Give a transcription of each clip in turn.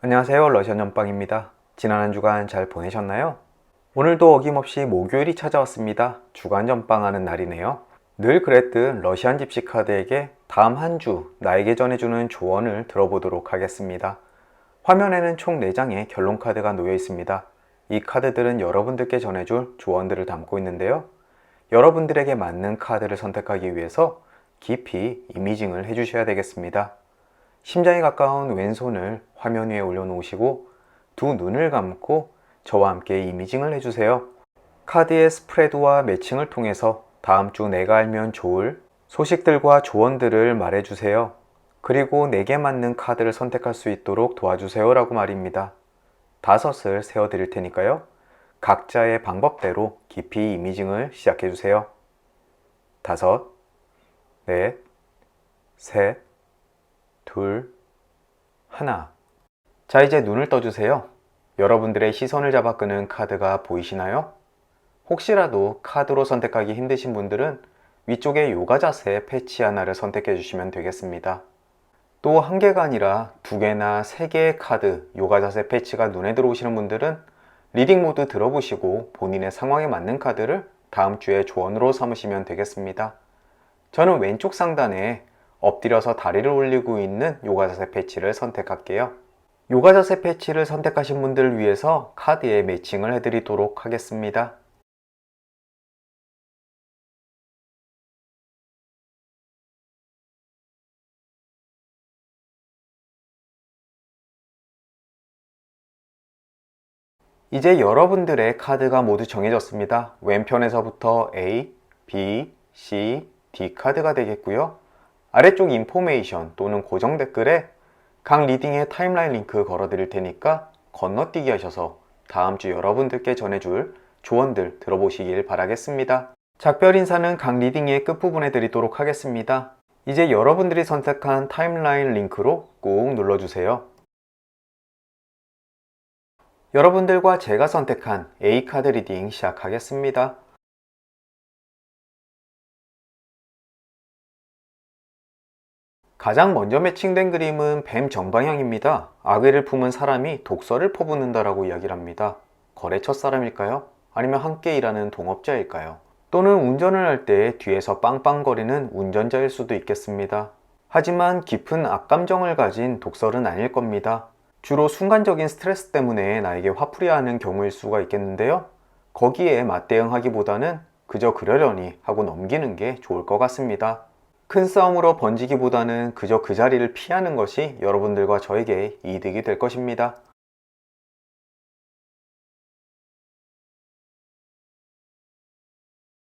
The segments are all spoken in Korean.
안녕하세요. 러시안 연빵입니다. 지난 한 주간 잘 보내셨나요? 오늘도 어김없이 목요일이 찾아왔습니다. 주간 연빵하는 날이네요. 늘 그랬듯 러시안 집시 카드에게 다음 한 주 나에게 전해주는 조언을 들어보도록 하겠습니다. 화면에는 총 4장의 결론 카드가 놓여 있습니다. 이 카드들은 여러분들께 전해줄 조언들을 담고 있는데요. 여러분들에게 맞는 카드를 선택하기 위해서 깊이 이미징을 해주셔야 되겠습니다. 심장에 가까운 왼손을 화면 위에 올려놓으시고 두 눈을 감고 저와 함께 이미징을 해주세요. 카드의 스프레드와 매칭을 통해서 다음 주 내가 알면 좋을 소식들과 조언들을 말해주세요. 그리고 내게 맞는 카드를 선택할 수 있도록 도와주세요 라고 말입니다. 5을 세워드릴 테니까요. 각자의 방법대로 깊이 이미징을 시작해주세요. 5, 넷, 셋, 둘, 하나. 자, 이제 눈을 떠주세요. 여러분들의 시선을 잡아 끄는 카드가 보이시나요? 혹시라도 카드로 선택하기 힘드신 분들은 위쪽에 요가 자세 패치 하나를 선택해 주시면 되겠습니다. 또 한 개가 아니라 2개나 3개의 카드 요가 자세 패치가 눈에 들어오시는 분들은 리딩 모드 들어보시고 본인의 상황에 맞는 카드를 다음 주에 조언으로 삼으시면 되겠습니다. 저는 왼쪽 상단에 엎드려서 다리를 올리고 있는 요가 자세 패치를 선택할게요. 요가 자세 패치를 선택하신 분들을 위해서 카드에 매칭을 해드리도록 하겠습니다. 이제 여러분들의 카드가 모두 정해졌습니다. 왼편에서부터 A, B, C, D 카드가 되겠고요. 아래쪽 인포메이션 또는 고정 댓글에 각 리딩의 타임라인 링크 걸어 드릴 테니까 건너뛰기 하셔서 다음 주 여러분들께 전해줄 조언들 들어보시길 바라겠습니다. 작별 인사는 각 리딩의 끝부분에 드리도록 하겠습니다. 이제 여러분들이 선택한 타임라인 링크로 꾹 눌러주세요. 여러분들과 제가 선택한 A카드 리딩 시작하겠습니다. 가장 먼저 매칭된 그림은 뱀 정방향입니다. 악의를 품은 사람이 독서를 퍼붓는다라고 이야기를 합니다. 거래 첫사람일까요? 아니면 함께 일하는 동업자일까요? 또는 운전을 할 때 뒤에서 빵빵거리는 운전자일 수도 있겠습니다. 하지만 깊은 악감정을 가진 독설은 아닐 겁니다. 주로 순간적인 스트레스 때문에 나에게 화풀이하는 경우일 수가 있겠는데요. 거기에 맞대응하기보다는 그저 그러려니 하고 넘기는 게 좋을 것 같습니다. 큰 싸움으로 번지기보다는 그저 그 자리를 피하는 것이 여러분들과 저에게 이득이 될 것입니다.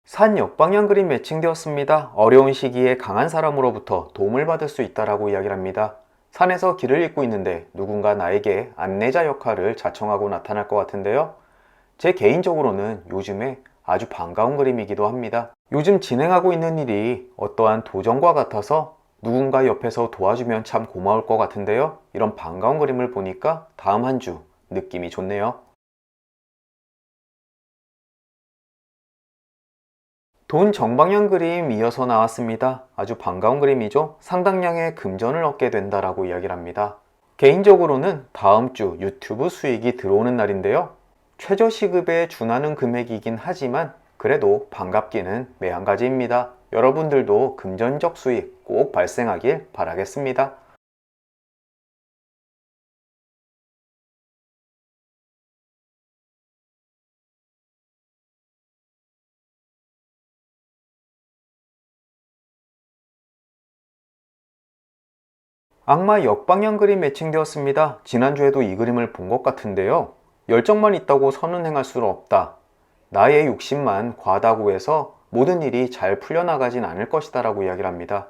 산 역방향 그림 매칭되었습니다. 어려운 시기에 강한 사람으로부터 도움을 받을 수 있다라고 이야기를 합니다. 산에서 길을 잃고 있는데 누군가 나에게 안내자 역할을 자청하고 나타날 것 같은데요. 제 개인적으로는 요즘에 아주 반가운 그림이기도 합니다. 요즘 진행하고 있는 일이 어떠한 도전과 같아서 누군가 옆에서 도와주면 참 고마울 것 같은데요. 이런 반가운 그림을 보니까 다음 한 주 느낌이 좋네요. 돈 정방향 그림 이어서 나왔습니다. 아주 반가운 그림이죠. 상당량의 금전을 얻게 된다라고 이야기를 합니다. 개인적으로는 다음 주 유튜브 수익이 들어오는 날인데요. 최저시급에 준하는 금액이긴 하지만 그래도 반갑기는 매한가지입니다. 여러분들도 금전적 수익 꼭 발생하길 바라겠습니다. 악마 역방향 그림 매칭되었습니다. 지난주에도 이 그림을 본 것 같은데요. 열정만 있다고 선은 행할 수는 없다. 나의 욕심만 과다고 해서 모든 일이 잘 풀려나가진 않을 것이다 라고 이야기를 합니다.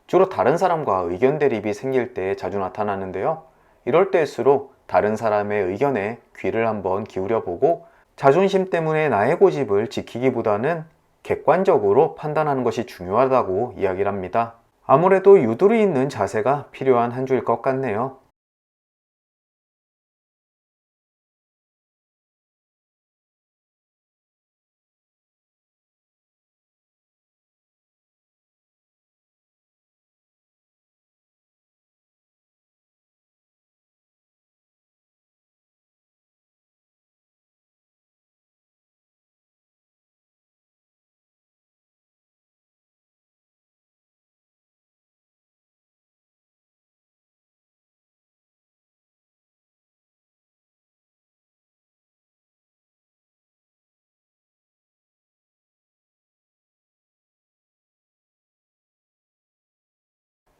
주로 다른 사람과 의견 대립이 생길 때 자주 나타나는데요. 이럴 때일수록 다른 사람의 의견에 귀를 한번 기울여 보고 자존심 때문에 나의 고집을 지키기보다는 객관적으로 판단하는 것이 중요하다고 이야기를 합니다. 아무래도 유도리 있는 자세가 필요한 한 주일 것 같네요.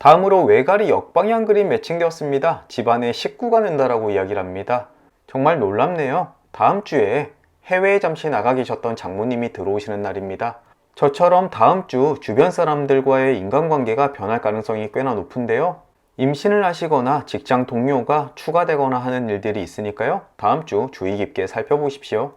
다음으로 외갈이 역방향 그림 매칭되었습니다. 집안에 식구가 는다라고 이야기를 합니다. 정말 놀랍네요. 다음 주에 해외에 잠시 나가 계셨던 장모님이 들어오시는 날입니다. 저처럼 다음 주 주변 사람들과의 인간관계가 변할 가능성이 꽤나 높은데요. 임신을 하시거나 직장 동료가 추가되거나 하는 일들이 있으니까요. 다음 주 주의 깊게 살펴보십시오.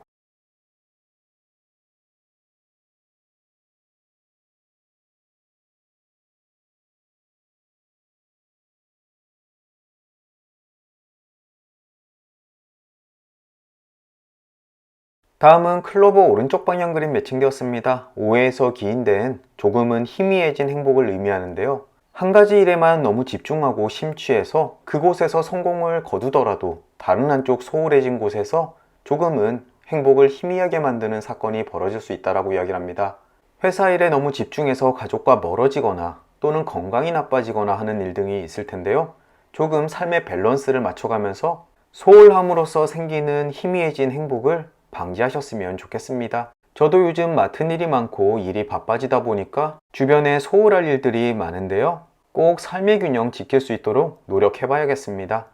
다음은 클로버 오른쪽 방향 그림 매칭되었습니다. 오해에서 기인된 조금은 희미해진 행복을 의미하는데요. 한 가지 일에만 너무 집중하고 심취해서 그곳에서 성공을 거두더라도 다른 한쪽 소홀해진 곳에서 조금은 행복을 희미하게 만드는 사건이 벌어질 수 있다고 이야기를 합니다. 회사 일에 너무 집중해서 가족과 멀어지거나 또는 건강이 나빠지거나 하는 일 등이 있을 텐데요. 조금 삶의 밸런스를 맞춰가면서 소홀함으로써 생기는 희미해진 행복을 방지하셨으면 좋겠습니다. 저도 요즘 맡은 일이 많고 일이 바빠지다 보니까 주변에 소홀할 일들이 많은데요. 꼭 삶의 균형 지킬 수 있도록 노력해 봐야겠습니다.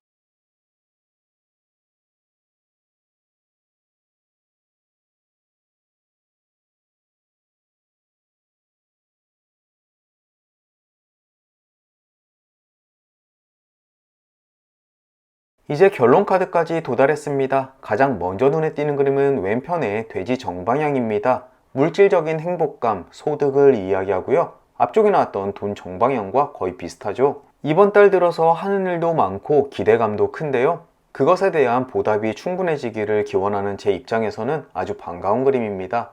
이제 결론 카드까지 도달했습니다. 가장 먼저 눈에 띄는 그림은 왼편의 돼지 정방향입니다. 물질적인 행복감, 소득을 이야기하고요. 앞쪽에 나왔던 돈 정방향과 거의 비슷하죠. 이번 달 들어서 하는 일도 많고 기대감도 큰데요. 그것에 대한 보답이 충분해지기를 기원하는 제 입장에서는 아주 반가운 그림입니다.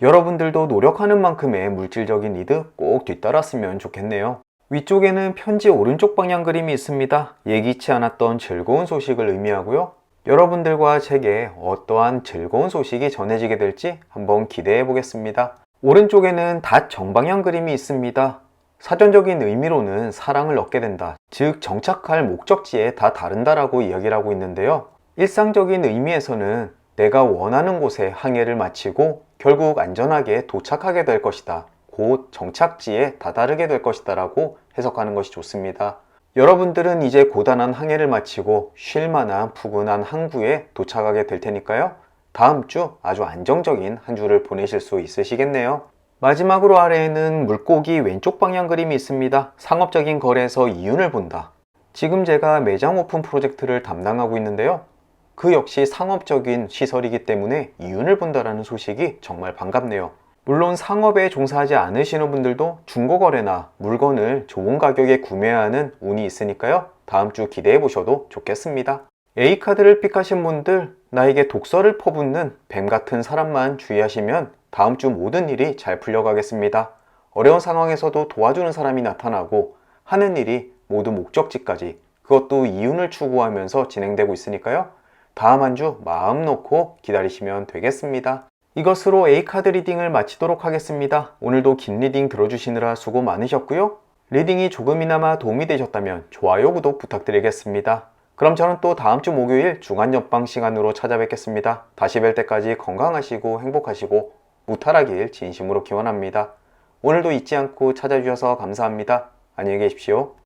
여러분들도 노력하는 만큼의 물질적인 이득 꼭 뒤따랐으면 좋겠네요. 위쪽에는 편지 오른쪽 방향 그림이 있습니다. 예기치 않았던 즐거운 소식을 의미하고요. 여러분들과 제게 어떠한 즐거운 소식이 전해지게 될지 한번 기대해 보겠습니다. 오른쪽에는 닷 정방향 그림이 있습니다. 사전적인 의미로는 사랑을 얻게 된다. 즉 정착할 목적지에 다 다른다라고 이야기를 하고 있는데요. 일상적인 의미에서는 내가 원하는 곳에 항해를 마치고 결국 안전하게 도착하게 될 것이다. 곧 정착지에 다다르게 될 것이다 라고 해석하는 것이 좋습니다. 여러분들은 이제 고단한 항해를 마치고 쉴만한 푸근한 항구에 도착하게 될 테니까요. 다음 주 아주 안정적인 한 주를 보내실 수 있으시겠네요. 마지막으로 아래에는 물고기 왼쪽 방향 그림이 있습니다. 상업적인 거래에서 이윤을 본다. 지금 제가 매장 오픈 프로젝트를 담당하고 있는데요. 그 역시 상업적인 시설이기 때문에 이윤을 본다라는 소식이 정말 반갑네요. 물론 상업에 종사하지 않으시는 분들도 중고거래나 물건을 좋은 가격에 구매하는 운이 있으니까요. 다음 주 기대해 보셔도 좋겠습니다. A카드를 픽하신 분들, 나에게 독서를 퍼붓는 뱀 같은 사람만 주의하시면 다음 주 모든 일이 잘 풀려가겠습니다. 어려운 상황에서도 도와주는 사람이 나타나고 하는 일이 모두 목적지까지, 그것도 이윤을 추구하면서 진행되고 있으니까요. 다음 한 주 마음 놓고 기다리시면 되겠습니다. 이것으로 A카드 리딩을 마치도록 하겠습니다. 오늘도 긴 리딩 들어주시느라 수고 많으셨고요. 리딩이 조금이나마 도움이 되셨다면 좋아요, 구독 부탁드리겠습니다. 그럼 저는 또 다음 주 목요일 주간 옆방 시간으로 찾아뵙겠습니다. 다시 뵐 때까지 건강하시고 행복하시고 무탈하길 진심으로 기원합니다. 오늘도 잊지 않고 찾아주셔서 감사합니다. 안녕히 계십시오.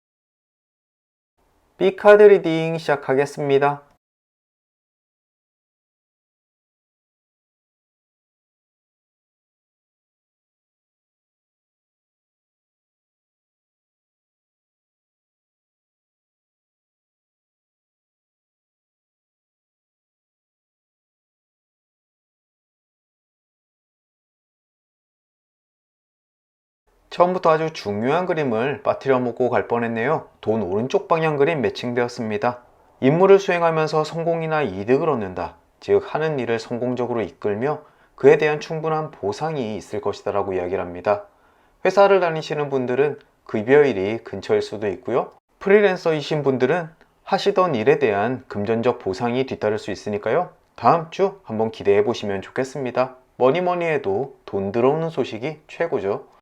B카드 리딩 시작하겠습니다. 처음부터 아주 중요한 그림을 빠뜨려 먹고 갈 뻔했네요. 돈 오른쪽 방향 그림 매칭되었습니다. 임무를 수행하면서 성공이나 이득을 얻는다. 즉 하는 일을 성공적으로 이끌며 그에 대한 충분한 보상이 있을 것이다 라고 이야기를 합니다. 회사를 다니시는 분들은 급여일이 근처일 수도 있고요. 프리랜서이신 분들은 하시던 일에 대한 금전적 보상이 뒤따를 수 있으니까요. 다음 주 한번 기대해 보시면 좋겠습니다. 뭐니 뭐니 해도 돈 들어오는 소식이 최고죠.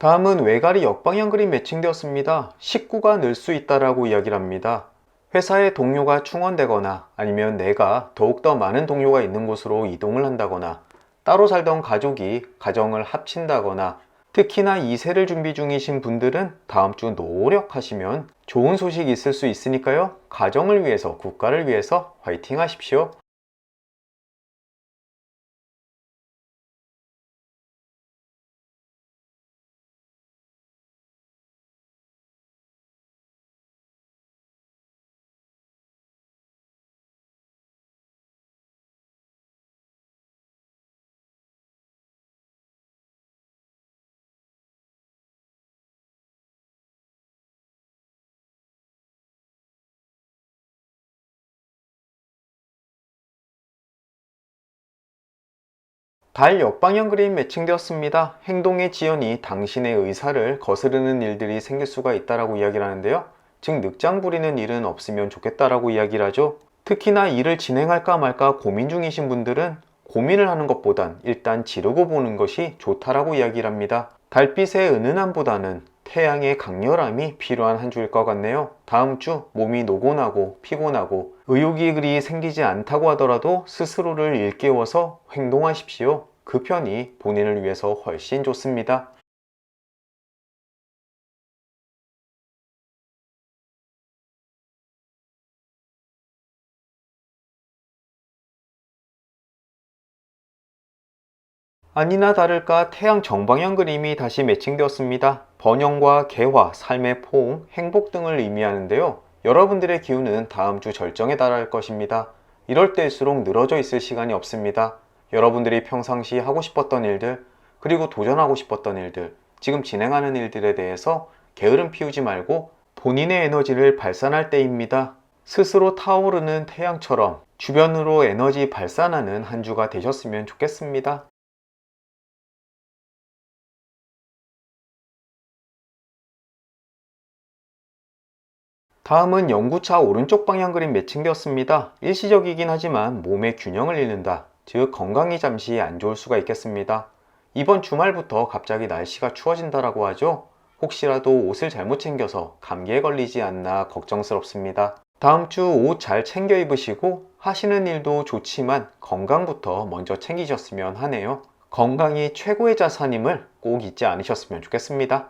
다음은 외갈이 역방향 그림 매칭되었습니다. 식구가 늘 수 있다라고 이야기를 합니다. 회사의 동료가 충원되거나 아니면 내가 더욱더 많은 동료가 있는 곳으로 이동을 한다거나 따로 살던 가족이 가정을 합친다거나 특히나 이세를 준비 중이신 분들은 다음 주 노력하시면 좋은 소식이 있을 수 있으니까요. 가정을 위해서, 국가를 위해서 화이팅 하십시오. 달 역방향 그림 매칭되었습니다. 행동의 지연이 당신의 의사를 거스르는 일들이 생길 수가 있다라고 이야기를 하는데요. 즉 늑장 부리는 일은 없으면 좋겠다라고 이야기를 하죠. 특히나 일을 진행할까 말까 고민 중이신 분들은 고민을 하는 것보단 일단 지르고 보는 것이 좋다라고 이야기를 합니다. 달빛의 은은함보다는 태양의 강렬함이 필요한 한 주일 것 같네요. 다음 주 몸이 노곤하고 피곤하고 의욕이 그리 생기지 않다고 하더라도 스스로를 일깨워서 행동하십시오. 그 편이 본인을 위해서 훨씬 좋습니다. 아니나 다를까 태양 정방향 그림이 다시 매칭되었습니다. 번영과 개화, 삶의 포옹, 행복 등을 의미하는데요. 여러분들의 기운은 다음 주 절정에 달할 것입니다. 이럴 때일수록 늘어져 있을 시간이 없습니다. 여러분들이 평상시 하고 싶었던 일들, 그리고 도전하고 싶었던 일들, 지금 진행하는 일들에 대해서 게으름 피우지 말고 본인의 에너지를 발산할 때입니다. 스스로 타오르는 태양처럼 주변으로 에너지 발산하는 한 주가 되셨으면 좋겠습니다. 다음은 연구차 오른쪽 방향 그림 매칭되었습니다. 일시적이긴 하지만 몸의 균형을 잃는다. 즉 건강이 잠시 안 좋을 수가 있겠습니다. 이번 주말부터 갑자기 날씨가 추워진다라고 하죠. 혹시라도 옷을 잘못 챙겨서 감기에 걸리지 않나 걱정스럽습니다. 다음 주 옷 잘 챙겨 입으시고 하시는 일도 좋지만 건강부터 먼저 챙기셨으면 하네요. 건강이 최고의 자산임을 꼭 잊지 않으셨으면 좋겠습니다.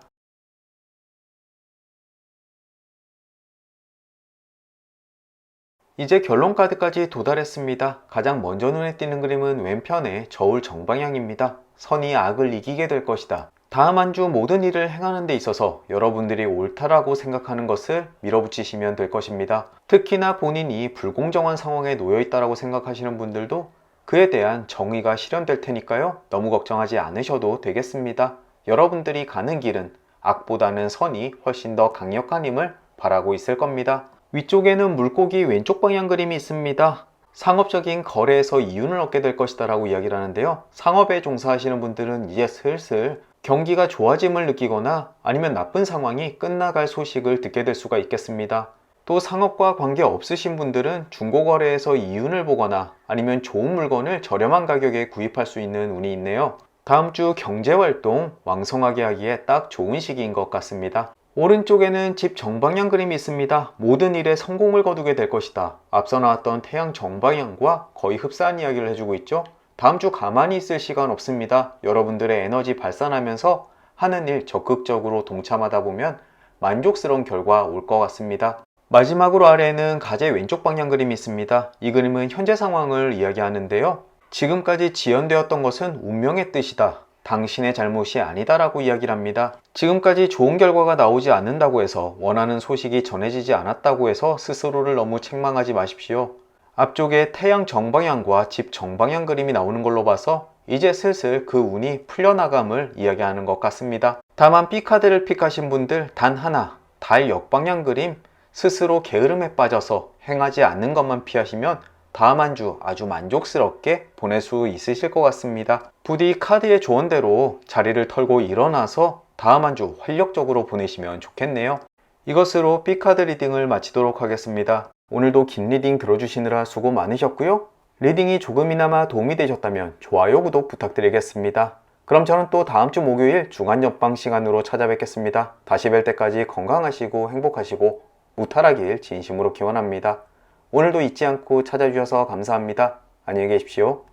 이제 결론 카드까지 도달했습니다. 가장 먼저 눈에 띄는 그림은 왼편의 저울 정방향입니다. 선이 악을 이기게 될 것이다. 다음 한 주 모든 일을 행하는 데 있어서 여러분들이 옳다라고 생각하는 것을 밀어붙이시면 될 것입니다. 특히나 본인이 불공정한 상황에 놓여 있다라고 생각하시는 분들도 그에 대한 정의가 실현될 테니까요. 너무 걱정하지 않으셔도 되겠습니다. 여러분들이 가는 길은 악보다는 선이 훨씬 더 강력한 힘을 바라고 있을 겁니다. 위쪽에는 물고기 왼쪽 방향 그림이 있습니다. 상업적인 거래에서 이윤을 얻게 될 것이다 라고 이야기를 하는데요. 상업에 종사하시는 분들은 이제 슬슬 경기가 좋아짐을 느끼거나 아니면 나쁜 상황이 끝나갈 소식을 듣게 될 수가 있겠습니다. 또 상업과 관계 없으신 분들은 중고거래에서 이윤을 보거나 아니면 좋은 물건을 저렴한 가격에 구입할 수 있는 운이 있네요. 다음 주 경제활동 왕성하게 하기에 딱 좋은 시기인 것 같습니다. 오른쪽에는 집 정방향 그림이 있습니다. 모든 일에 성공을 거두게 될 것이다. 앞서 나왔던 태양 정방향과 거의 흡사한 이야기를 해주고 있죠. 다음 주 가만히 있을 시간 없습니다. 여러분들의 에너지 발산하면서 하는 일 적극적으로 동참하다 보면 만족스러운 결과 올 것 같습니다. 마지막으로 아래에는 가제 왼쪽 방향 그림이 있습니다. 이 그림은 현재 상황을 이야기하는데요. 지금까지 지연되었던 것은 운명의 뜻이다. 당신의 잘못이 아니다라고 이야기를 합니다. 지금까지 좋은 결과가 나오지 않는다고 해서 원하는 소식이 전해지지 않았다고 해서 스스로를 너무 책망하지 마십시오. 앞쪽에 태양 정방향과 집 정방향 그림이 나오는 걸로 봐서 이제 슬슬 그 운이 풀려나감을 이야기하는 것 같습니다. 다만 B카드를 픽하신 분들 단 하나, 달 역방향 그림, 스스로 게으름에 빠져서 행하지 않는 것만 피하시면 다음 한 주 아주 만족스럽게 보낼 수 있으실 것 같습니다. 부디 카드의 조언대로 자리를 털고 일어나서 다음 한 주 활력적으로 보내시면 좋겠네요. 이것으로 B카드 리딩을 마치도록 하겠습니다. 오늘도 긴 리딩 들어주시느라 수고 많으셨고요. 리딩이 조금이나마 도움이 되셨다면 좋아요, 구독 부탁드리겠습니다. 그럼 저는 또 다음 주 목요일 주간 옆방 시간으로 찾아뵙겠습니다. 다시 뵐 때까지 건강하시고 행복하시고 무탈하길 진심으로 기원합니다. 오늘도 잊지 않고 찾아주셔서 감사합니다. 안녕히 계십시오.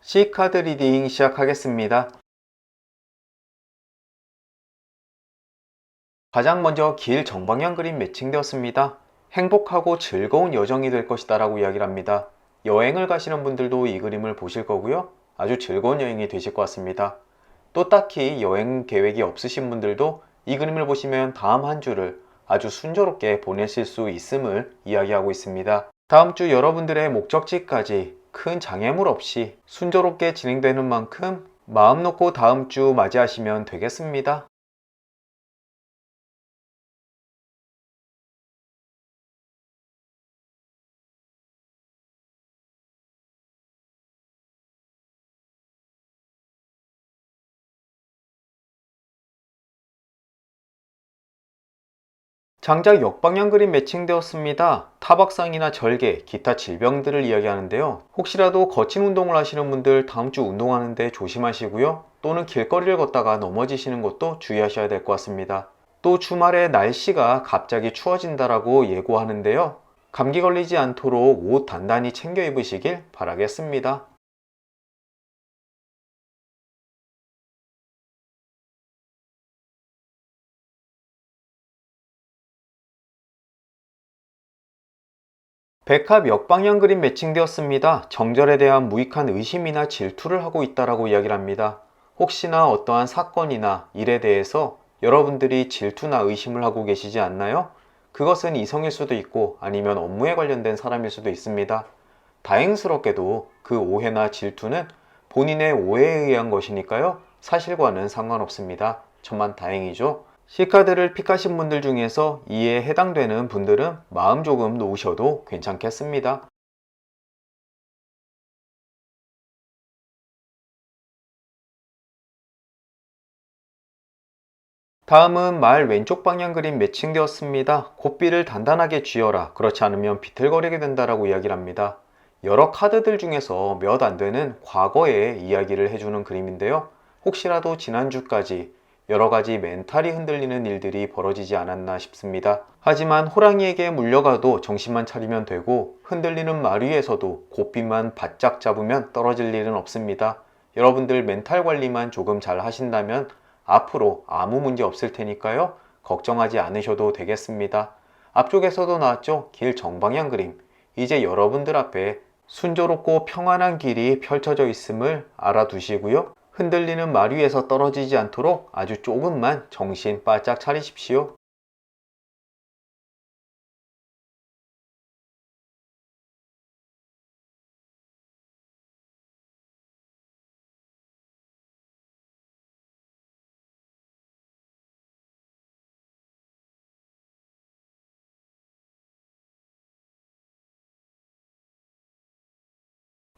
C카드 리딩 시작하겠습니다. 가장 먼저 길 정방향 그림 매칭되었습니다. 행복하고 즐거운 여정이 될 것이다 라고 이야기를 합니다. 여행을 가시는 분들도 이 그림을 보실 거고요. 아주 즐거운 여행이 되실 것 같습니다. 또 딱히 여행 계획이 없으신 분들도 이 그림을 보시면 다음 한 주를 아주 순조롭게 보내실 수 있음을 이야기하고 있습니다. 다음 주 여러분들의 목적지까지 큰 장애물 없이 순조롭게 진행되는 만큼 마음 놓고 다음 주 맞이하시면 되겠습니다. 장작 역방향 그림 매칭되었습니다. 타박상이나 절개, 기타 질병들을 이야기하는데요. 혹시라도 거친 운동을 하시는 분들 다음 주 운동하는데 조심하시고요. 또는 길거리를 걷다가 넘어지시는 것도 주의하셔야 될 것 같습니다. 또 주말에 날씨가 갑자기 추워진다라고 예고하는데요. 감기 걸리지 않도록 옷 단단히 챙겨 입으시길 바라겠습니다. 백합 역방향 그림 매칭되었습니다. 정절에 대한 무익한 의심이나 질투를 하고 있다라고 이야기를 합니다. 혹시나 어떠한 사건이나 일에 대해서 여러분들이 질투나 의심을 하고 계시지 않나요? 그것은 이성일 수도 있고 아니면 업무에 관련된 사람일 수도 있습니다. 다행스럽게도 그 오해나 질투는 본인의 오해에 의한 것이니까요. 사실과는 상관없습니다. 천만 다행이죠. C카드를 픽하신 분들 중에서 이에 해당되는 분들은 마음 조금 놓으셔도 괜찮겠습니다. 다음은 말 왼쪽 방향 그림 매칭되었습니다. 고삐를 단단하게 쥐어라. 그렇지 않으면 비틀거리게 된다라고 이야기를 합니다. 여러 카드들 중에서 몇 안 되는 과거의 이야기를 해주는 그림인데요. 혹시라도 지난주까지 여러 가지 멘탈이 흔들리는 일들이 벌어지지 않았나 싶습니다. 하지만 호랑이에게 물려가도 정신만 차리면 되고 흔들리는 말 위에서도 고삐만 바짝 잡으면 떨어질 일은 없습니다. 여러분들 멘탈 관리만 조금 잘 하신다면 앞으로 아무 문제 없을 테니까요. 걱정하지 않으셔도 되겠습니다. 앞쪽에서도 나왔죠? 길 정방향 그림. 이제 여러분들 앞에 순조롭고 평안한 길이 펼쳐져 있음을 알아두시고요. 흔들리는 말 위에서 떨어지지 않도록 아주 조금만 정신 바짝 차리십시오.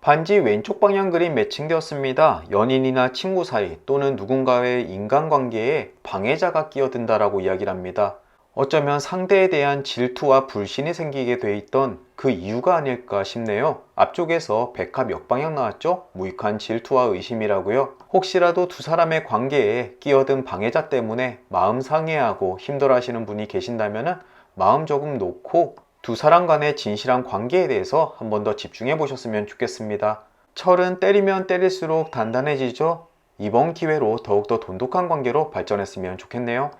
반지 왼쪽 방향 그림 매칭되었습니다. 연인이나 친구 사이 또는 누군가의 인간관계에 방해자가 끼어든다라고 이야기를 합니다. 어쩌면 상대에 대한 질투와 불신이 생기게 돼 있던 그 이유가 아닐까 싶네요. 앞쪽에서 백합 역방향 나왔죠? 무익한 질투와 의심이라고요. 혹시라도 두 사람의 관계에 끼어든 방해자 때문에 마음 상해하고 힘들어 하시는 분이 계신다면 마음 조금 놓고 두 사람 간의 진실한 관계에 대해서 한 번 더 집중해 보셨으면 좋겠습니다. 철은 때리면 때릴수록 단단해지죠? 이번 기회로 더욱더 돈독한 관계로 발전했으면 좋겠네요.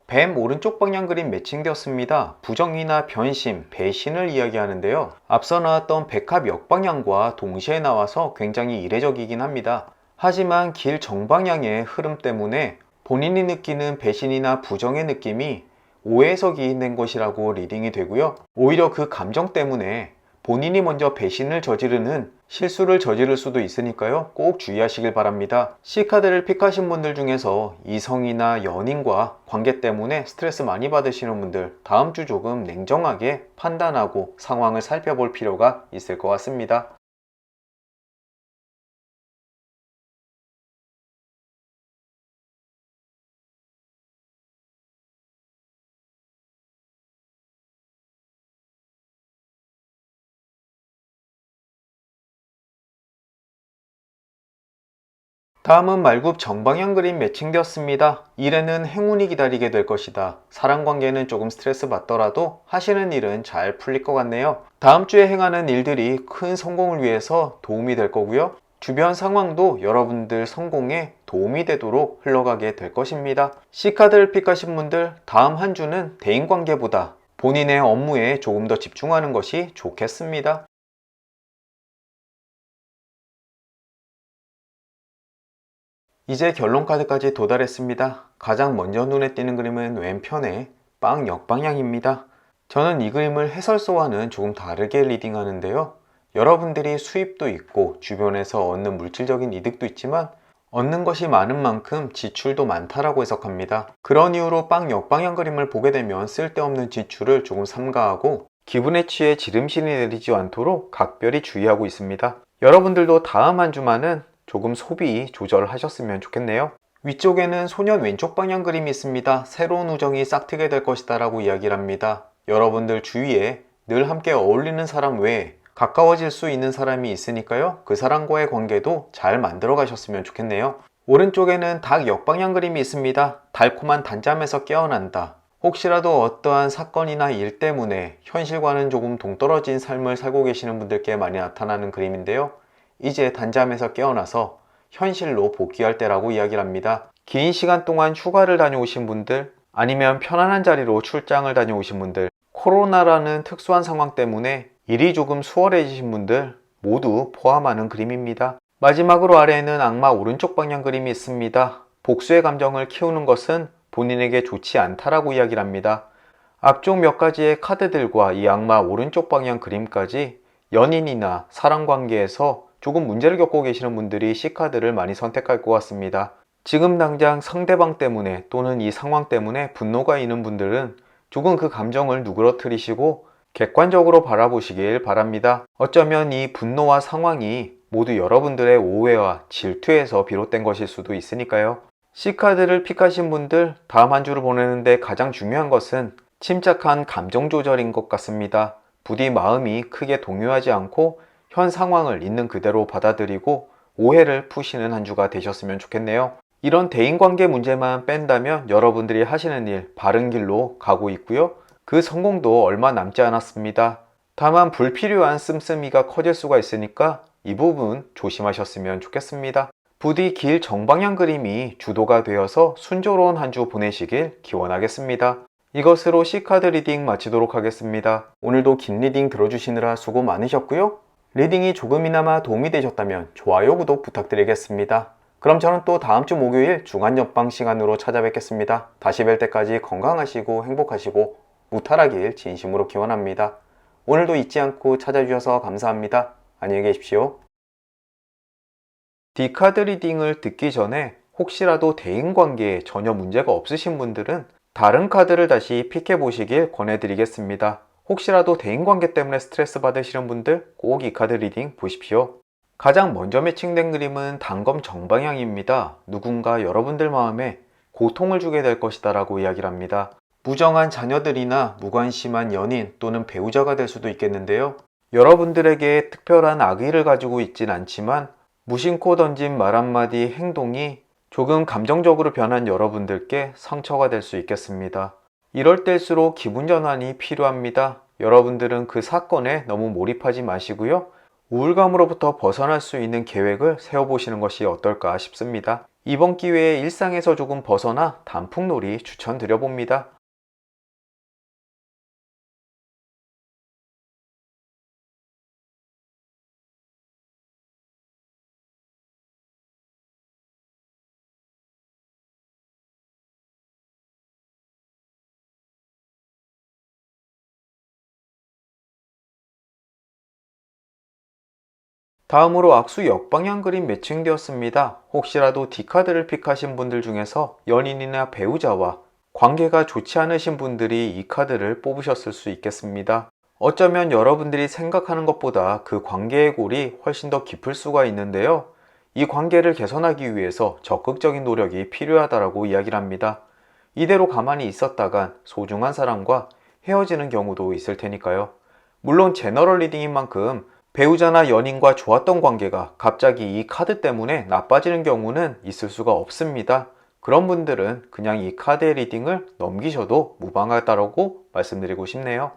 뱀 오른쪽 방향 그림 매칭되었습니다. 부정이나 변심, 배신을 이야기하는데요. 앞서 나왔던 백합 역방향과 동시에 나와서 굉장히 이례적이긴 합니다. 하지만 길 정방향의 흐름 때문에 본인이 느끼는 배신이나 부정의 느낌이 오해석이 된 것이라고 리딩이 되고요. 오히려 그 감정 때문에 본인이 먼저 배신을 저지르는 실수를 저지를 수도 있으니까요. 꼭 주의하시길 바랍니다. C카드를 픽하신 분들 중에서 이성이나 연인과 관계 때문에 스트레스 많이 받으시는 분들 다음 주 조금 냉정하게 판단하고 상황을 살펴볼 필요가 있을 것 같습니다. 다음은 말굽 정방향 그림 매칭되었습니다. 일에는 행운이 기다리게 될 것이다. 사람 관계는 조금 스트레스 받더라도 하시는 일은 잘 풀릴 것 같네요. 다음 주에 행하는 일들이 큰 성공을 위해서 도움이 될 거고요. 주변 상황도 여러분들 성공에 도움이 되도록 흘러가게 될 것입니다. C카드를 픽하신 분들, 다음 한 주는 대인관계보다 본인의 업무에 조금 더 집중하는 것이 좋겠습니다. 이제 결론 카드까지 도달했습니다. 가장 먼저 눈에 띄는 그림은 왼편의 빵 역방향입니다. 저는 이 그림을 해설서와는 조금 다르게 리딩하는데요. 여러분들이 수입도 있고 주변에서 얻는 물질적인 이득도 있지만 얻는 것이 많은 만큼 지출도 많다라고 해석합니다. 그런 이유로 빵 역방향 그림을 보게 되면 쓸데없는 지출을 조금 삼가하고 기분에 취해 지름신이 내리지 않도록 각별히 주의하고 있습니다. 여러분들도 다음 한 주만은 조금 소비 조절하셨으면 좋겠네요. 위쪽에는 소년 왼쪽 방향 그림이 있습니다. 새로운 우정이 싹트게 될 것이다 라고 이야기를 합니다. 여러분들 주위에 늘 함께 어울리는 사람 외에 가까워질 수 있는 사람이 있으니까요. 그 사람과의 관계도 잘 만들어 가셨으면 좋겠네요. 오른쪽에는 닭 역방향 그림이 있습니다. 달콤한 단잠에서 깨어난다. 혹시라도 어떠한 사건이나 일 때문에 현실과는 조금 동떨어진 삶을 살고 계시는 분들께 많이 나타나는 그림인데요. 이제 단잠에서 깨어나서 현실로 복귀할 때라고 이야기를 합니다. 긴 시간 동안 휴가를 다녀오신 분들, 아니면 편안한 자리로 출장을 다녀오신 분들, 코로나라는 특수한 상황 때문에 일이 조금 수월해지신 분들 모두 포함하는 그림입니다. 마지막으로 아래에는 악마 오른쪽 방향 그림이 있습니다. 복수의 감정을 키우는 것은 본인에게 좋지 않다라고 이야기를 합니다. 앞쪽 몇 가지의 카드들과 이 악마 오른쪽 방향 그림까지 연인이나 사랑관계에서 조금 문제를 겪고 계시는 분들이 C카드를 많이 선택할 것 같습니다. 지금 당장 상대방 때문에 또는 이 상황 때문에 분노가 있는 분들은 조금 그 감정을 누그러뜨리시고 객관적으로 바라보시길 바랍니다. 어쩌면 이 분노와 상황이 모두 여러분들의 오해와 질투에서 비롯된 것일 수도 있으니까요. C카드를 픽하신 분들, 다음 한 주를 보내는데 가장 중요한 것은 침착한 감정 조절인 것 같습니다. 부디 마음이 크게 동요하지 않고 현 상황을 있는 그대로 받아들이고 오해를 푸시는 한 주가 되셨으면 좋겠네요. 이런 대인관계 문제만 뺀다면 여러분들이 하시는 일 바른 길로 가고 있고요. 그 성공도 얼마 남지 않았습니다. 다만 불필요한 씀씀이가 커질 수가 있으니까 이 부분 조심하셨으면 좋겠습니다. 부디 길 정방향 그림이 주도가 되어서 순조로운 한 주 보내시길 기원하겠습니다. 이것으로 C카드 리딩 마치도록 하겠습니다. 오늘도 긴 리딩 들어주시느라 수고 많으셨고요. 리딩이 조금이나마 도움이 되셨다면 좋아요, 구독 부탁드리겠습니다. 그럼 저는 또 다음 주 목요일 주간 옆방 시간으로 찾아뵙겠습니다. 다시 뵐 때까지 건강하시고 행복하시고 무탈하길 진심으로 기원합니다. 오늘도 잊지 않고 찾아주셔서 감사합니다. 안녕히 계십시오. D카드 리딩을 듣기 전에 혹시라도 대인관계에 전혀 문제가 없으신 분들은 다른 카드를 다시 픽해 보시길 권해드리겠습니다. 혹시라도 대인관계 때문에 스트레스 받으시는 분들 꼭 이 카드 리딩 보십시오. 가장 먼저 매칭된 그림은 단검 정방향입니다. 누군가 여러분들 마음에 고통을 주게 될 것이다 라고 이야기를 합니다. 무정한 자녀들이나 무관심한 연인 또는 배우자가 될 수도 있겠는데요. 여러분들에게 특별한 악의를 가지고 있진 않지만 무심코 던진 말 한마디 행동이 조금 감정적으로 변한 여러분들께 상처가 될 수 있겠습니다. 이럴 때일수록 기분 전환이 필요합니다. 여러분들은 그 사건에 너무 몰입하지 마시고요. 우울감으로부터 벗어날 수 있는 계획을 세워보시는 것이 어떨까 싶습니다. 이번 기회에 일상에서 조금 벗어나 단풍놀이 추천드려봅니다. 다음으로 악수 역방향 그림 매칭되었습니다. 혹시라도 D카드를 픽하신 분들 중에서 연인이나 배우자와 관계가 좋지 않으신 분들이 이 카드를 뽑으셨을 수 있겠습니다. 어쩌면 여러분들이 생각하는 것보다 그 관계의 골이 훨씬 더 깊을 수가 있는데요. 이 관계를 개선하기 위해서 적극적인 노력이 필요하다고 이야기를 합니다. 이대로 가만히 있었다간 소중한 사람과 헤어지는 경우도 있을 테니까요. 물론 제너럴 리딩인 만큼 배우자나 연인과 좋았던 관계가 갑자기 이 카드 때문에 나빠지는 경우는 있을 수가 없습니다. 그런 분들은 그냥 이 카드의 리딩을 넘기셔도 무방하다고 말씀드리고 싶네요.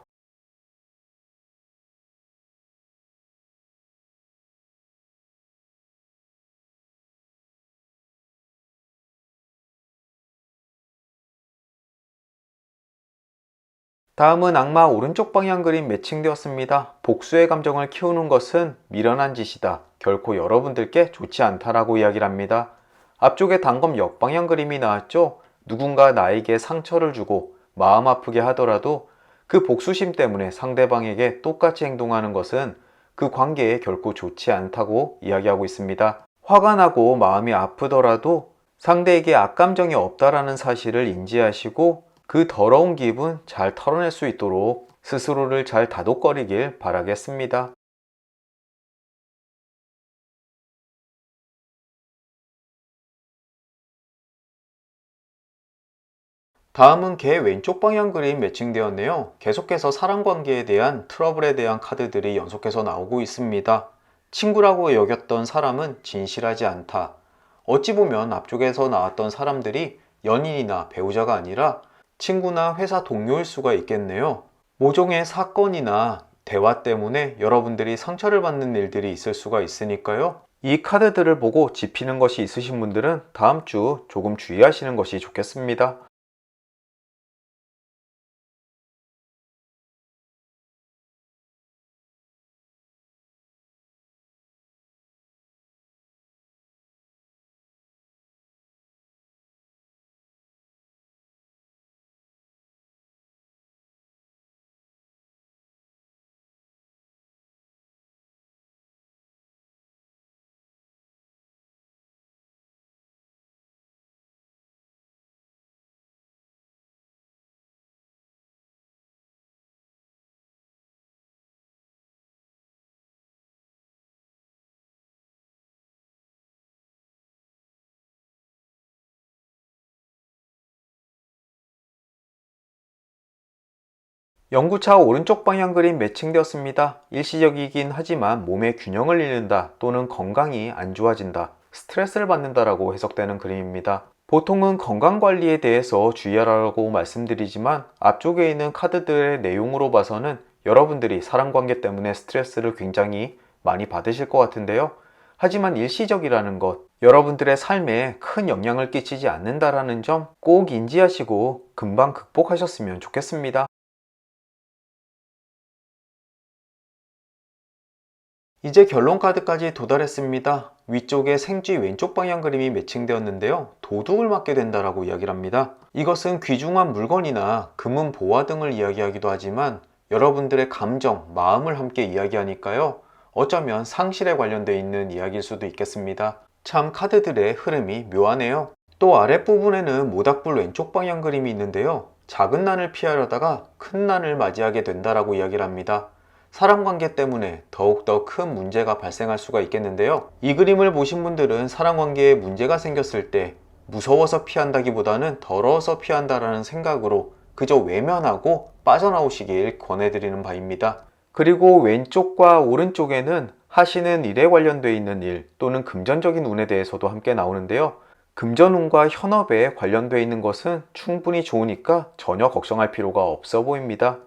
다음은 악마 오른쪽 방향 그림 매칭되었습니다. 복수의 감정을 키우는 것은 미련한 짓이다. 결코 여러분들께 좋지 않다라고 이야기를 합니다. 앞쪽에 단검 역방향 그림이 나왔죠? 누군가 나에게 상처를 주고 마음 아프게 하더라도 그 복수심 때문에 상대방에게 똑같이 행동하는 것은 그 관계에 결코 좋지 않다고 이야기하고 있습니다. 화가 나고 마음이 아프더라도 상대에게 악감정이 없다라는 사실을 인지하시고 그 더러운 기분 잘 털어낼 수 있도록 스스로를 잘 다독거리길 바라겠습니다. 다음은 개 왼쪽 방향 그림 매칭되었네요. 계속해서 사랑관계에 대한 트러블에 대한 카드들이 연속해서 나오고 있습니다. 친구라고 여겼던 사람은 진실하지 않다. 어찌 보면 앞쪽에서 나왔던 사람들이 연인이나 배우자가 아니라 친구나 회사 동료일 수가 있겠네요. 모종의 사건이나 대화 때문에 여러분들이 상처를 받는 일들이 있을 수가 있으니까요. 이 카드들을 보고 짚이는 것이 있으신 분들은 다음 주 조금 주의하시는 것이 좋겠습니다. 연구차 오른쪽 방향 그림 매칭되었습니다. 일시적이긴 하지만 몸의 균형을 잃는다 또는 건강이 안 좋아진다, 스트레스를 받는다라고 해석되는 그림입니다. 보통은 건강관리에 대해서 주의하라고 말씀드리지만 앞쪽에 있는 카드들의 내용으로 봐서는 여러분들이 사랑관계 때문에 스트레스를 굉장히 많이 받으실 것 같은데요. 하지만 일시적이라는 것, 여러분들의 삶에 큰 영향을 끼치지 않는다라는 점 꼭 인지하시고 금방 극복하셨으면 좋겠습니다. 이제 결론 카드까지 도달했습니다. 위쪽에 생쥐 왼쪽 방향 그림이 매칭되었는데요. 도둑을 맞게 된다라고 이야기를 합니다. 이것은 귀중한 물건이나 금은 보화 등을 이야기하기도 하지만 여러분들의 감정, 마음을 함께 이야기하니까요. 어쩌면 상실에 관련되어 있는 이야기일 수도 있겠습니다. 참 카드들의 흐름이 묘하네요. 또 아랫부분에는 모닥불 왼쪽 방향 그림이 있는데요. 작은 난을 피하려다가 큰 난을 맞이하게 된다라고 이야기를 합니다. 사랑관계 때문에 더욱더 큰 문제가 발생할 수가 있겠는데요. 이 그림을 보신 분들은 사랑관계에 문제가 생겼을 때 무서워서 피한다기보다는 더러워서 피한다라는 생각으로 그저 외면하고 빠져나오시길 권해드리는 바입니다. 그리고 왼쪽과 오른쪽에는 하시는 일에 관련되어 있는 일 또는 금전적인 운에 대해서도 함께 나오는데요. 금전운과 현업에 관련되어 있는 것은 충분히 좋으니까 전혀 걱정할 필요가 없어 보입니다.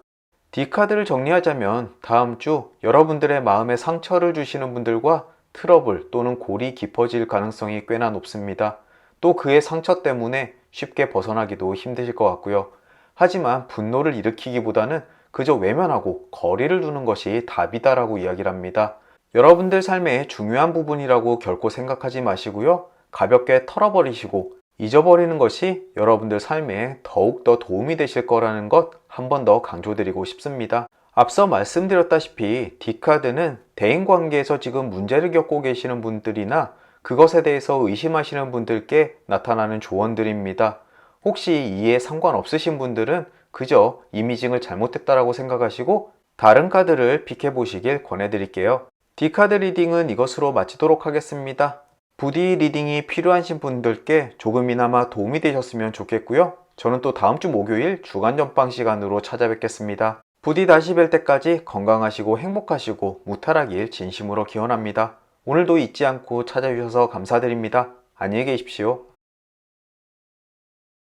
D카드를 정리하자면 다음 주 여러분들의 마음에 상처를 주시는 분들과 트러블 또는 골이 깊어질 가능성이 꽤나 높습니다. 또 그의 상처 때문에 쉽게 벗어나기도 힘드실 것 같고요. 하지만 분노를 일으키기보다는 그저 외면하고 거리를 두는 것이 답이다라고 이야기를 합니다. 여러분들 삶의 중요한 부분이라고 결코 생각하지 마시고요. 가볍게 털어버리시고 잊어버리는 것이 여러분들 삶에 더욱더 도움이 되실 거라는 것 한 번 더 강조드리고 싶습니다. 앞서 말씀드렸다시피 D카드는 대인관계에서 지금 문제를 겪고 계시는 분들이나 그것에 대해서 의심하시는 분들께 나타나는 조언들입니다. 혹시 이에 상관없으신 분들은 그저 이미징을 잘못했다라고 생각하시고 다른 카드를 픽해 보시길 권해드릴게요. D카드 리딩은 이것으로 마치도록 하겠습니다. 부디 리딩이 필요하신 분들께 조금이나마 도움이 되셨으면 좋겠고요. 저는 또 다음 주 목요일 주간 전방 시간으로 찾아뵙겠습니다. 부디 다시 뵐 때까지 건강하시고 행복하시고 무탈하길 진심으로 기원합니다. 오늘도 잊지 않고 찾아주셔서 감사드립니다. 안녕히 계십시오.